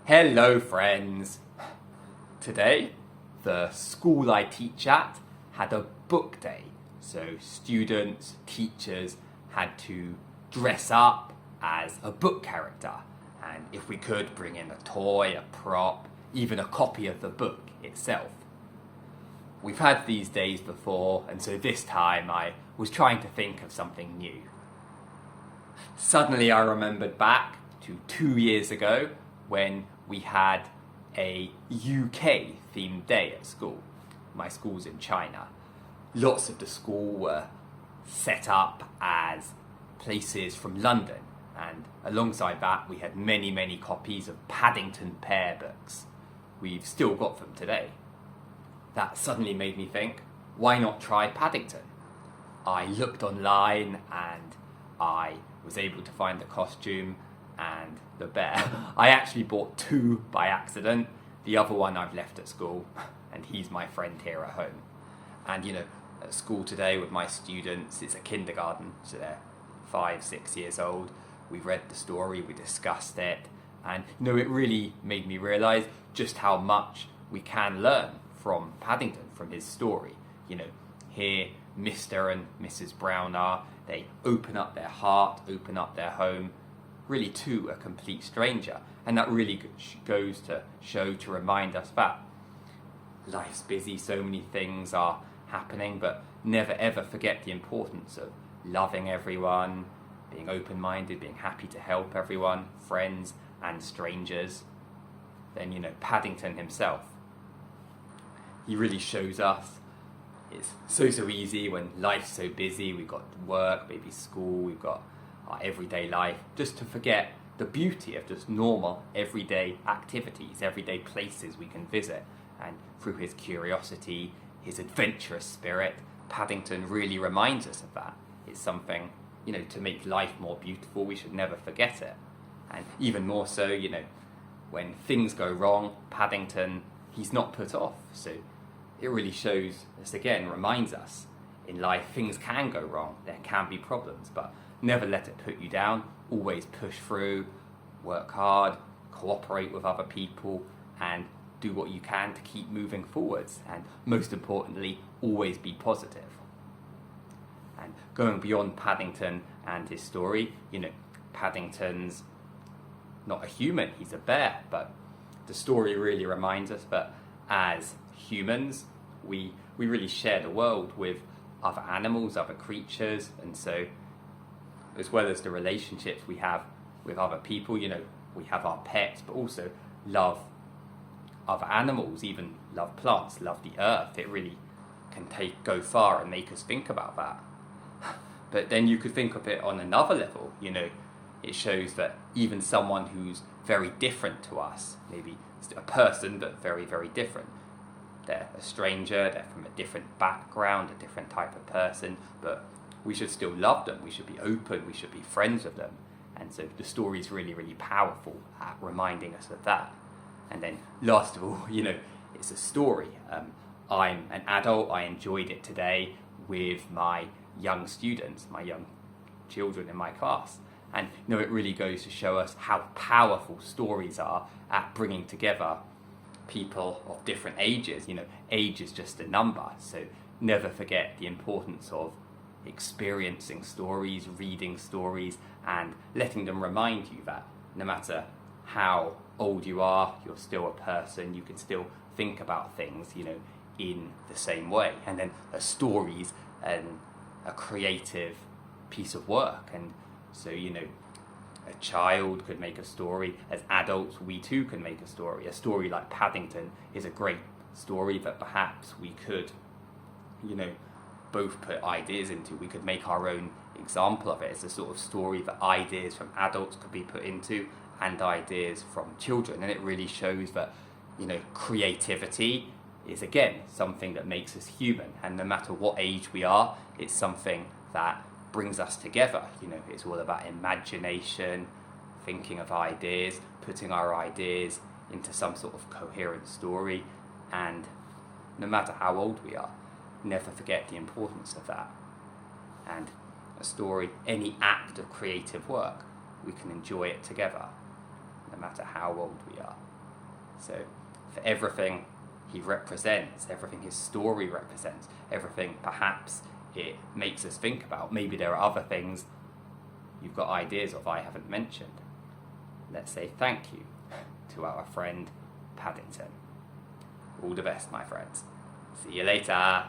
Hello friends! Today, the school I teach at had a book day. So students, teachers had to dress up as a book character. And if we could, bring in a toy, a prop, even a copy of the book itself. We've had these days before, and so this time I was trying to think of something new. Suddenly I remembered back to 2 years ago when we had a UK themed day at school. My school's in China. Lots of the school were set up as places from London, and alongside that we had many copies of Paddington Bear books. We've still got them today. That suddenly made me think, why not try Paddington? I looked online and I was able to find the costume and the bear. I actually bought two by accident. The other one I've left at school, and he's my friend here at home. And at school today with my students, it's a kindergarten, so they're 5-6 years old. We read the story, we discussed it, and it really made me realise just how much we can learn from Paddington, from his story. Here Mr. and Mrs. Brown they open up their heart, open up their home, really to a complete stranger. And that really goes to show, to remind us that life's busy, so many things are happening, but never ever forget the importance of loving everyone, being open-minded, being happy to help everyone, friends and strangers. Then, Paddington himself, he really shows us it's so easy when life's so busy. We've got work, maybe school, we've got our everyday life, just to forget the beauty of just normal everyday activities, everyday places we can visit. And through his curiosity, his adventurous spirit, Paddington really reminds us of that. It's something, to make life more beautiful, we should never forget it. And even more so, when things go wrong, Paddington, he's not put off. So it really shows us again, reminds us in life things can go wrong, there can be problems, but never let it put you down. Always push through, work hard, cooperate with other people, and do what you can to keep moving forwards. And most importantly, always be positive. And going beyond Paddington and his story, Paddington's not a human, he's a bear, but the story really reminds us that as humans, we really share the world with other animals, other creatures, and so as well as the relationships we have with other people, we have our pets, but also love other animals, even love plants, love the earth. It really can go far and make us think about that. But then you could think of it on another level, it shows that even someone who's very different to us, maybe a person but very different, they're a stranger, they're from a different background, a different type of person, but we should still love them, we should be open, we should be friends with them. And so the story is really powerful at reminding us of that. And then last of all, it's a story. I'm an adult, I enjoyed it today with my young students, my young children in my class. And it really goes to show us how powerful stories are at bringing together people of different ages. Age is just a number, so never forget the importance of experiencing stories, reading stories, and letting them remind you that no matter how old you are, you're still a person, you can still think about things, in the same way. And then a story's a creative piece of work, and so, a child could make a story. As adults, we too can make a story. A story like Paddington is a great story that perhaps we could, both put ideas into. We could make our own example of it. It's a sort of story that ideas from adults could be put into and ideas from children. And it really shows that, creativity is, again, something that makes us human. And no matter what age we are, it's something that brings us together. It's all about imagination, thinking of ideas, putting our ideas into some sort of coherent story. And no matter how old we are, never forget the importance of that. And a story, any act of creative work, we can enjoy it together, no matter how old we are. So for everything he represents, everything his story represents, everything perhaps it makes us think about, maybe there are other things you've got ideas of I haven't mentioned. Let's say thank you to our friend Paddington. All the best, my friends. See you later.